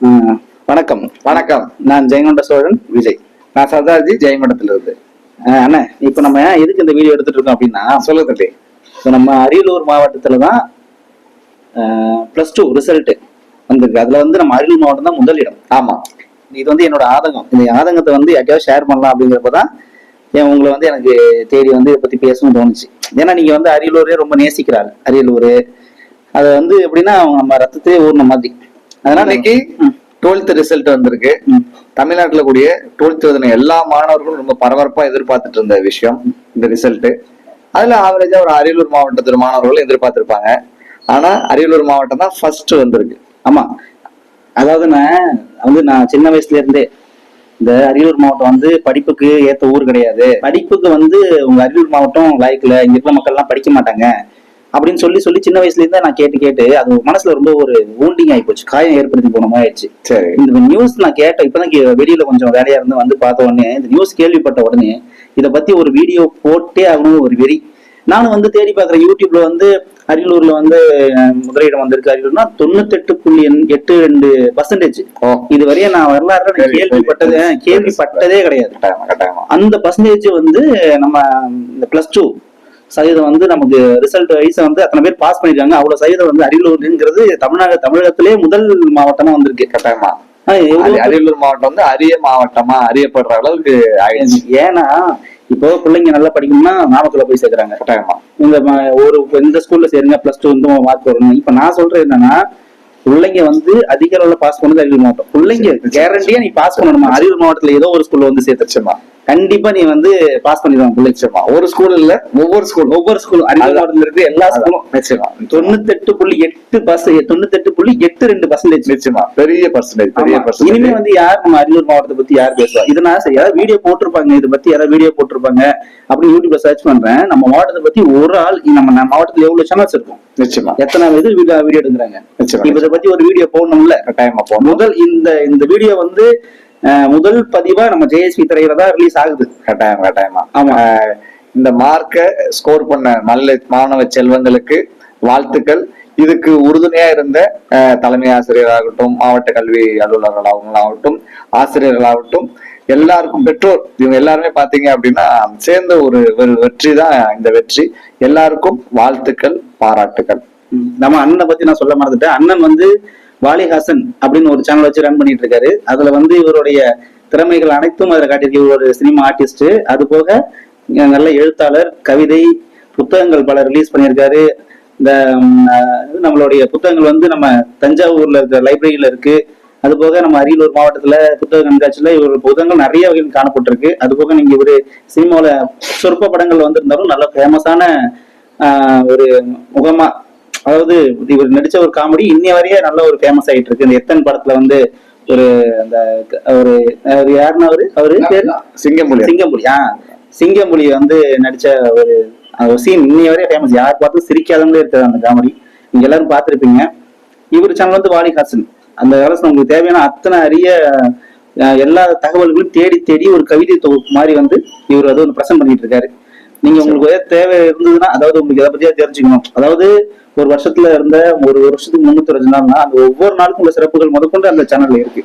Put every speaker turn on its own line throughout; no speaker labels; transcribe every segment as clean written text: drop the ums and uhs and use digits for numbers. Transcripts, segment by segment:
வணக்கம்.
வணக்கம்.
நான் ஜெயங்கொண்ட சோழன் விஜய்.
நான் சர்தார்ஜி ஜெயங்கொண்டத்துல இருந்து.
அண்ணா, இப்ப நம்ம எதுக்கு இந்த வீடியோ எடுத்துட்டு இருக்கோம் அப்படின்னா,
சொல்லுங்க.
இப்போ நம்ம அரியலூர் மாவட்டத்துலதான் +2 ரிசல்ட் வந்திருக்கு. அதுல நம்ம அரியலூர் மாவட்டம் தான் முதலிடம்.
ஆமா,
இது என்னோட ஆதங்கம். இந்த ஆதங்கத்தை யார்ட்டையாவது ஷேர் பண்ணலாம் அப்படிங்கிறப்பதான் உங்களை எனக்கு தேடி இதை பத்தி பேசணும்னு தோணுச்சு. ஏன்னா நீங்க அரியலூரே ரொம்ப நேசிக்கிறாரு. அரியலூர் அது எப்படின்னா நம்ம ரத்தத்திலே ஊர்ன மாதிரி.
அதனால இன்னைக்கு 12th ரிசல்ட் வந்திருக்கு. தமிழ்நாட்டுல கூடிய 12th எழுதின எல்லா மாணவர்களும் ரொம்ப பரபரப்பா எதிர்பார்த்துட்டு இருந்த விஷயம் இந்த ரிசல்ட். அதுல ஆவரேஜா ஒரு அரியலூர் மாவட்டத்து மாணவர்களும் எதிர்பார்த்திருப்பாங்க. ஆனா அரியலூர் மாவட்டம் தான் ஃபர்ஸ்ட் வந்திருக்கு.
ஆமா, அதாவது நான் சின்ன வயசுல இருந்தே இந்த அரியலூர் மாவட்டம் படிப்புக்கு ஏத்த ஊர் கிடையாது. படிப்புக்கு உங்க அரியலூர் மாவட்டம் லாய்க்கல, இங்க இருக்கிற மக்கள் எல்லாம் படிக்க மாட்டாங்க அப்படின்னு சொல்லி சின்ன வயசுல இருந்தா நான் கேட்டு அது மனசுல ரொம்ப ஒரு வூண்டிங் ஆகி போச்சு, காயம் ஏற்படுத்தி போன மாதிரி ஆயிடுச்சு.
சரி,
இந்த நியூஸ் நான் கேட்டேன். இப்பதான் வெளியில கொஞ்சம் வேலையா இருந்து பார்த்த உடனே இந்த நியூஸ் கேள்விப்பட்ட உடனே இதை பத்தி ஒரு வீடியோ போட்டே ஆகணும் ஒரு வெறி. நானும் தேடி பாக்குறேன். யூடியூப்ல அரியலூர்ல முதலிடம் வந்திருக்கு. அரியலூர்னா 98.82%. இது வரைய நான் வரலாறு கேள்விப்பட்டதே கிடையாது. அந்த பர்சன்டேஜ் நம்ம இந்த +2 சதவீதம் நமக்கு ரிசல்ட் வைஸ் அத்தனை பேர் பாஸ் பண்ணிருக்காங்க. அவ்வளவு சதவீதம் அரியலூர்ங்கிறது தமிழகத்திலே முதல் மாவட்டமா வந்திருக்கு.
கட்டாயமா அரியலூர் மாவட்டம் அரிய மாவட்டமா அறியப்படுற அளவுக்கு ஆயிடுச்சு.
ஏன்னா இப்போ பிள்ளைங்க நல்லா படிக்கணும்னா நாமக்கல்ல போய் சேர்க்கறாங்க.
கட்டாயமா
இந்த ஸ்கூல்ல சேருங்க, +2 மார்க் வரணும். இப்ப நான் சொல்றேன் என்னன்னா, பிள்ளைங்க அதிக அளவுல பாஸ் பண்ணது அரியலூர் மாவட்டம். பிள்ளைங்க கேரண்டியா நீ பாஸ் பண்ணணுமா? அரியலூர் மாவட்டத்துல ஏதோ ஒரு ஸ்கூல்ல சேர்த்துச்சுமா, கண்டிப்பா நீ பாஸ் பண்ணிடுவாங்க பிள்ளைச்சமா.
ஒரு ஸ்கூல் இல்ல, ஒவ்வொரு ஸ்கூலும்
அரியலூர் மாவட்டத்துல இருக்கு. எல்லா ஸ்கூலும் 98.82%.
நிச்சயமா பெரிய பர்சன்டேஜ்.
இனிமே யார் நம்ம அரியலூர் மாவட்டத்தை பத்தி யார் பேசுவா? இதனால சரி, யாராவது வீடியோ போட்டிருப்பாங்க, இதை பத்தி யாராவது வீடியோ போட்டிருப்பாங்க அப்படின்னு யூடியூப்ல சர்ச் பண்றேன். நம்ம மாவட்டத்தை பத்தி ஒரு ஆள், நம்ம மாவட்டத்துல எவ்வளவு சேனல்ஸ் இருக்கும்,
நிச்சயமா
எத்தனை வீடியோ எடுக்கிறாங்க. இதை பத்தி ஒரு வீடியோ போடணும்ல,
கட்டாயமா போடணும்.
முதல் இந்த வீடியோ முதல் பதிவா நம்ம ஜேஎஸ்பி திரையில தான் ரிலீஸ் ஆகுது.
கட்டாயமா. ஆமா, இந்த மார்க்க ஸ்கோர் பண்ண மாணவ செல்வங்களுக்கு வாழ்த்துக்கள். இதுக்கு உறுதுணையா இருந்த தலைமை ஆசிரியராகட்டும், மாவட்ட கல்வி அலுவலர்களாகட்டும், ஆசிரியர்களாகட்டும், எல்லாருக்கும், பெற்றோர், இவங்க எல்லாருமே பாத்தீங்க அப்படின்னா சேர்ந்த ஒரு வெற்றி தான் இந்த வெற்றி. எல்லாருக்கும் வாழ்த்துக்கள், பாராட்டுகள்.
நம்ம அண்ணனை பத்தி நான் சொல்ல மறந்துட்டேன். அண்ணன் வாலிஹாசன் அப்படின்னு ஒரு சேனல் வச்சு ரன் பண்ணிட்டு இருக்காரு. அதுல இவருடைய திறமைகள் அனைத்தும் அதுல காட்டியிருக்கு. இவர் ஒரு சினிமா ஆர்டிஸ்ட், அது போக நல்ல எழுத்தாளர், கவிதை, புத்தகங்கள் பல ரிலீஸ் பண்ணியிருக்காரு. இந்த நம்மளுடைய புத்தகங்கள் நம்ம தஞ்சாவூர்ல இருக்க லைப்ரரியில இருக்கு. அது போக நம்ம அரியலூர் மாவட்டத்துல புத்தக கண்காட்சியில இவரோட புத்தகங்கள் நிறைய வகையில் காணப்பட்டிருக்கு. அது போக நீங்க இவரு சினிமாவில சொற்ப படங்கள் வந்திருந்தாலும் நல்ல ஃபேமஸான ஒரு முகமா, அதாவது இவர் நடிச்ச ஒரு காமெடி இன்னைய வரைய நல்ல ஒரு ஃபேமஸ் ஆயிட்டு இருக்கு. இந்த எத்தன் படத்துல ஒரு அந்த ஒரு யாருன்னா அவரு சிங்கம்புலி நடிச்ச ஒரு சீன் இன்னைய வரைய ஃபேமஸ். யார் பார்த்தும் சிரிக்காதவங்களே இருக்காது அந்த காமெடி. நீங்க எல்லாரும் பார்த்திருப்பீங்க. இவர் சேனல் வாலிஹாசன். அந்த காலத்துல உங்களுக்கு தேவையான அத்தனை அரிய எல்லா தகவல்களும் தேடி ஒரு கவிதை தொகுப்பு மாதிரி இவர் பிரசன்ட் பண்ணிட்டு இருக்காரு. நீங்க உங்களுக்கு தேவை இருந்ததுன்னா, அதாவது உங்களுக்கு எதை பத்தியா தெரிஞ்சுக்கணும், அதாவது ஒரு வருஷத்துல இருந்த ஒரு வருஷத்துக்கு 365 நாள்னா அந்த ஒவ்வொரு நாளுக்கும் உள்ள சிறப்புகள் முதற்கொண்டு அந்த சேனல்ல இருக்கு.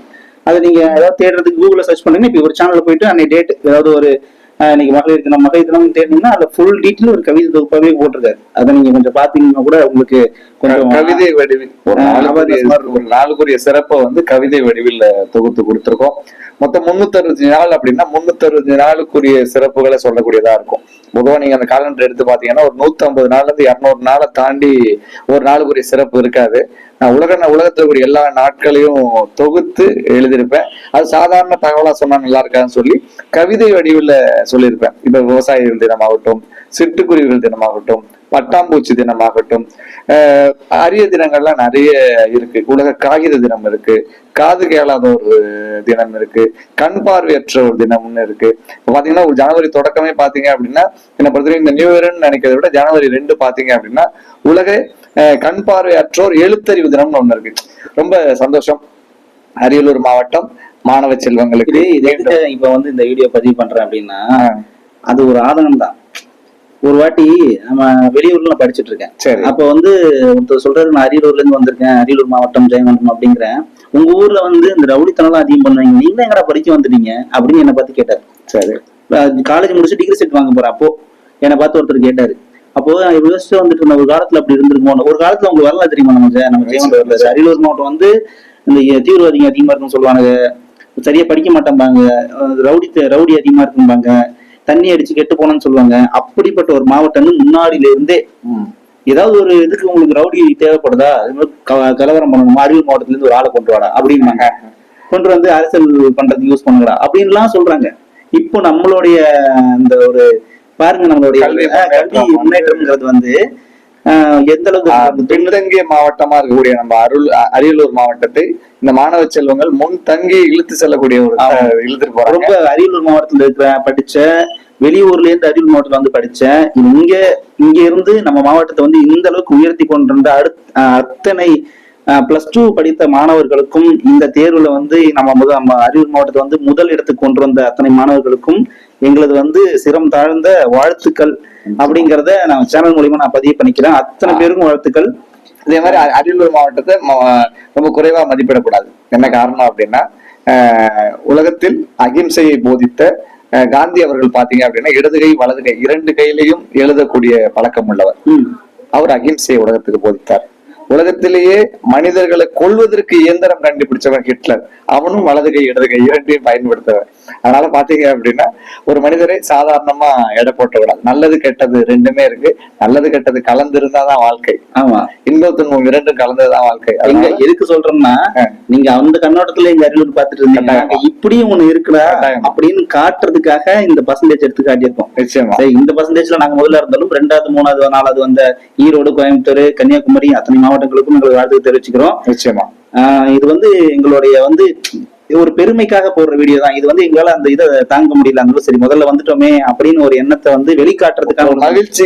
அதை நீங்க ஏதாவது தேடுறதுக்கு கூகுள்ல சர்ச் பண்ணுங்க. இப்ப ஒரு சேனல்ல போயிட்டு அன்னைக்கு டேட், ஏதாவது ஒரு இன்னைக்கு மகளிர் தினம் தேடினீங்கன்னா அதுல ஃபுல் டீட்டெயில் ஒரு கவிதை தொகுப்பாவே போட்டிருக்காரு. அதை நீங்க கொஞ்சம் பாத்தீங்கன்னா கூட உங்களுக்கு கொஞ்சம்
கவிதை வடிவில் ஒரு நாளுக்குரிய சிறப்பை கவிதை வடிவில் தொகுத்து கொடுத்துருக்கோம். மொத்தம் 365 நாள் அப்படின்னா 365 நாளுக்குரிய சிறப்புகளை சொல்லக்கூடியதா இருக்கும். பொதுவா நீங்க அந்த காலண்டர் எடுத்து பாத்தீங்கன்னா ஒரு 150 நாள்ல இருந்து 200 நாளை தாண்டி ஒரு நாளுக்குரிய சிறப்பு இருக்காது. நான் உலகத்துக்குரிய எல்லா நாட்களையும் தொகுத்து எழுதியிருப்பேன். அது சாதாரண தகவலா சொன்னா நல்லா இருக்காதுன்னு சொல்லி கவிதை வடிவில் சொல்லியிருப்பேன். இப்ப விவசாயிகள் தினமாகட்டும், சிட்டுக்குருவிகள் தினமாகட்டும், பட்டாம்பூச்சி தினமாகட்டும், அரிய தினங்கள்லாம் நிறைய இருக்கு. உலக காகித தினம் இருக்கு, காது கேளாத ஒரு தினம் இருக்கு, கண் பார்வையற்ற ஒரு தினம்னு இருக்கு. பாத்தீங்கன்னா ஒரு ஜனவரி தொடக்கமே பாத்தீங்க அப்படின்னா, என்ன பொறுத்தவரைக்கும் இந்த நியூ இயர்ன்னு நினைக்கிறத விட ஜனவரி 2 பாத்தீங்க அப்படின்னா உலக கண் பார்வையற்றோர் எழுத்தறிவு தினம்னு ஒண்ணு இருக்கு. ரொம்ப சந்தோஷம். அரியலூர் மாவட்டம் மாணவ செல்வங்களுக்கு
இப்ப இந்த வீடியோ பதிவு பண்றேன் அப்படின்னா அது ஒரு ஆதங்கம் தான். ஒரு வாட்டி நம்ம வெளியூர்ல நான் படிச்சுட்டு இருக்கேன்.
சரி.
அப்ப வந்து ஒருத்தர் சொல்றாரு, நான் அரியலூர்ல இருந்து வந்திருக்கேன், அரியலூர் மாவட்டம் ஜெயங்கொண்டம் அப்படிங்கிறேன். உங்க ஊர்ல வந்து இந்த ரவுடித்தனம் அதிகம் பண்ணுவீங்க, நீங்க எங்கடா படிக்க வந்துட்டீங்க அப்படின்னு என்னை பார்த்து கேட்டாரு.
சரி.
காலேஜ் முடிச்சு டிகிரி செட் வாங்க போறேன். அப்போ என்னை பார்த்து ஒருத்தர் கேட்டாரு. அப்போ யோசிச்சு வந்துட்டு இருந்த ஒரு காலத்துல அப்படி இருந்திருக்கோம். ஒரு காலத்துல உங்களுக்கு வரலாம் தெரியுமா, நம்ம ஜெயங்கொண்டம் அரியலூர் மாவட்டம் வந்து இந்த தீவிரவாதிகள் அதிகமா இருக்குன்னு சொல்லுவாங்க, சரியா படிக்க மாட்டேன்பாங்க, ரவுடி அதிகமா இருக்கும்பாங்க, தண்ணி அடிச்சு கெட்டு போனோம்னு சொல்லுவாங்க. அப்படிப்பட்ட ஒரு மாவட்டம் முன்னாடியில இருந்தே ஏதாவது ஒரு இதுக்கு உங்களுக்கு ரவுடி தேவைப்படுதா, கலவரம் பண்ணணுமா, அரியலூர் மாவட்டத்துல இருந்து ஒரு ஆளை கொண்டு வாடா அப்படின்னாங்க. கொண்டு வந்து அரசியல் பண்றதுக்கு யூஸ் பண்ணுங்கடா அப்படின்லாம் சொல்றாங்க. இப்போ நம்மளுடைய இந்த ஒரு பாருங்க, நம்மளுடைய கல்வி முன்னேற்றம்ங்கிறது வந்து எந்த அளவுக்கு
பின்தங்கிய மாவட்டமா இருக்கக்கூடிய நம்ம அரியலூர் மாவட்டத்தை இந்த மாணவ செல்வங்கள் முன் தங்கி இழுத்து செல்லக்கூடிய ஒரு இழுத்துட்டு போறாங்க.
ரொம்ப அரியலூர் மாவட்டத்துல இருக்கிற படிச்ச, வெளியூர்ல இருந்து அரியலூர் மாவட்டத்துல வந்து படிச்சேன், இங்க இருந்து நம்ம மாவட்டத்தை வந்து இந்த அளவுக்கு உயர்த்தி கொண்டிருந்த அத்தனை +2 படித்த மாணவர்களுக்கும் இந்த தேர்வுல வந்து நம்ம அரியலூர் மாவட்டத்தை வந்து முதல் இடத்துக்கு கொண்டு வந்த அத்தனை மாணவர்களுக்கும் எங்களது வந்து சிரம் தாழ்ந்த வாழ்த்துக்கள் அப்படிங்கறத நான் சேனல் மூலியமா நான் பதிவு பண்ணிக்கிறேன். அத்தனை பேருக்கும் வாழ்த்துக்கள்.
இதே மாதிரி அரியலூர் மாவட்டத்தை ரொம்ப குறைவா மதிப்பிடக்கூடாது. என்ன காரணம் அப்படின்னா, உலகத்தில் அகிம்சையை போதித்த காந்தி அவர்கள் பாத்தீங்க அப்படின்னா இடது கை வலது கை 2 கையிலையும் எழுதக்கூடிய பழக்கம் உள்ளவர். அவர் அகிம்சையை உலகத்துக்கு போதித்தார். உலகத்திலேயே மனிதர்களை கொல்வதற்கு இயந்திரம் கண்டுபிடிச்சவன் ஹிட்லர், அவனும் வலது கை இடது கை 2ஐயும் பயன்படுத்தவன். அதனால பாத்தீங்க அப்படின்னா ஒரு மனிதரை சாதாரணமா எடை போட்ட விடாது. நல்லது கெட்டது 2மே இருக்கு. நல்லது கெட்டது கலந்து இருந்தாதான் வாழ்க்கை.
ஆமா,
இன்பத்துன்பம் 2ம் கலந்ததுதான் வாழ்க்கை.
எங்க எதுக்கு சொல்றோம்னா, நீங்க அந்த கண்ணோட்டத்துல எங்க அரியலூர் பாத்துட்டு இருந்தீங்க, இப்படியும் ஒண்ணு இருக்குடா அப்படின்னு காட்டுறதுக்காக இந்த பர்சன்டேஜ் எடுத்து காட்டியிருக்கோம்.
நிச்சயமா
இந்த பர்சன்டேஜ்ல நாங்க முதல்ல இருந்தாலும் 2வது 3வது 4வது வந்த ஈரோடு, கோயம்புத்தூர், கன்னியாகுமரி அத்தனை மாவட்டங்களுக்கும் எங்களுக்கு வாழ்த்து தெரிவிச்சுக்கிறோம்.
நிச்சயமா
இது வந்து எங்களுடைய வந்து ஒரு பெருமைக்காக போடுற வீடியோ தான். இது வந்து எங்களால அந்த இதை தாங்க முடியல, அந்த சரி முதல்ல வந்துட்டோமே அப்படின்னு ஒரு எண்ணத்தை வந்து வெளிக்காட்டுறதுக்கான ஒரு மகிழ்ச்சி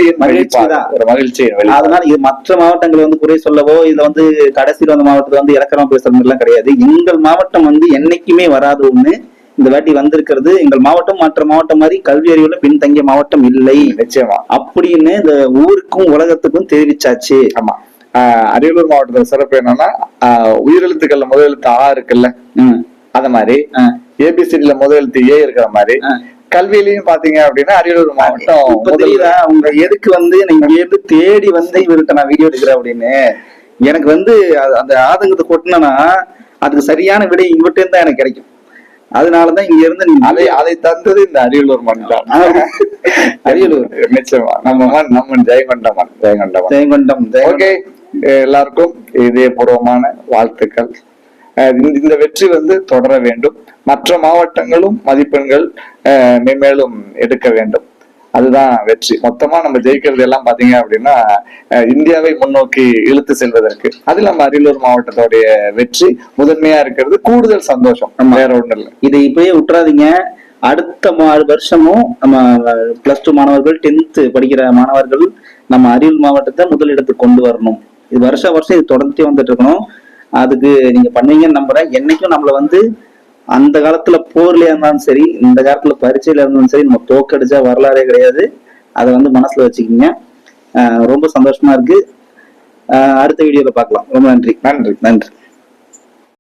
தான்,
ஒரு மகிழ்ச்சி.
அதனால இது மற்ற மாவட்டங்களை வந்து குறை சொல்லவோ இதுல வந்து கடைசியில் வந்த மாவட்டத்தை வந்து இலக்கணம் பேசுறது எல்லாம் கிடையாது. எங்கள் மாவட்டம் வந்து என்னைக்குமே வராது ஒண்ணு இந்த வாட்டி வந்திருக்கிறது. எங்கள் மாவட்டம் மற்ற மாவட்டம் மாதிரி கல்வி அறிவுல பின்தங்கிய மாவட்டம் இல்லை.
நிச்சயமா
அப்படின்னு இந்த ஊருக்கும் உலகத்துக்கும் தெரிவிச்சாச்சு.
ஆமா, அரியலூர் மாவட்டத்தோட சிறப்பு என்னன்னா, உயிரெழுத்துக்கள்ல முதல் எழுத்து ஆ இருக்குல்ல, அத மாதிரி ஏபிசிடில முதல் எழுத்து ஏ இருக்கிற மாதிரி கல்வியிலையும் பாத்தீங்க அப்படின்னா அரியலூர் மாவட்டம்
அவங்க எதுக்கு வந்து நீங்க இருந்து தேடி வந்து இவர்கிட்ட நான் வீடியோ எடுக்கிறேன் அப்படின்னு எனக்கு வந்து அந்த ஆதங்கத்தை கொட்டினா அதுக்கு சரியான விடை இவர்கிட்ட இருந்தா எனக்கு கிடைக்கும். அதனாலதான் இங்க இருந்து
அதை தந்தது இந்த அரியலூர் மண் தான்.
அரியலூர்
நிச்சயமா நம்ம ஜெயங்கொண்டம். ஓகே, எல்லாருக்கும் இதயபூர்வமான வாழ்த்துக்கள். இந்த வெற்றி வந்து தொடர வேண்டும். மற்ற மாவட்டங்களும் மதிப்பெண்கள் மேலும் எடுக்க வேண்டும். அதுதான் வெற்றி. மொத்தமா நம்ம ஜெயிக்கிறது எல்லாம் பாத்தீங்க அப்படின்னா இந்தியாவை முன்னோக்கி இழுத்து செல்வதற்கு அது நம்ம அரியலூர் மாவட்டத்தோடைய வெற்றி முதன்மையா இருக்கிறது. கூடுதல் சந்தோஷம், வேற ஒண்ணு இல்லை.
இதை இப்பயே விட்டுறாதீங்க. அடுத்த வருஷமும் நம்ம +2 மாணவர்கள், 10th படிக்கிற மாணவர்கள் நம்ம அரியலூர் மாவட்டத்தை முதலிடத்துக்கு கொண்டு வரணும். இது வருஷம் இது தொடர்ந்துட்டே வந்துட்டு இருக்கணும். அதுக்கு நீங்க பண்ணுவீங்கன்னு நம்புறேன். என்னைக்கும் நம்மள வந்து அந்த காலத்துல போர்லயா இருந்தாலும் சரி, இந்த காலத்துல பரீட்சையில இருந்தாலும் சரி, நம்ம தோக்கடிச்சா வரலாறே கிடையாது. அதை வந்து மனசுல வச்சுக்கிங்க. ரொம்ப சந்தோஷமா இருக்கு. அடுத்த வீடியோல பார்க்கலாம். ரொம்ப நன்றி.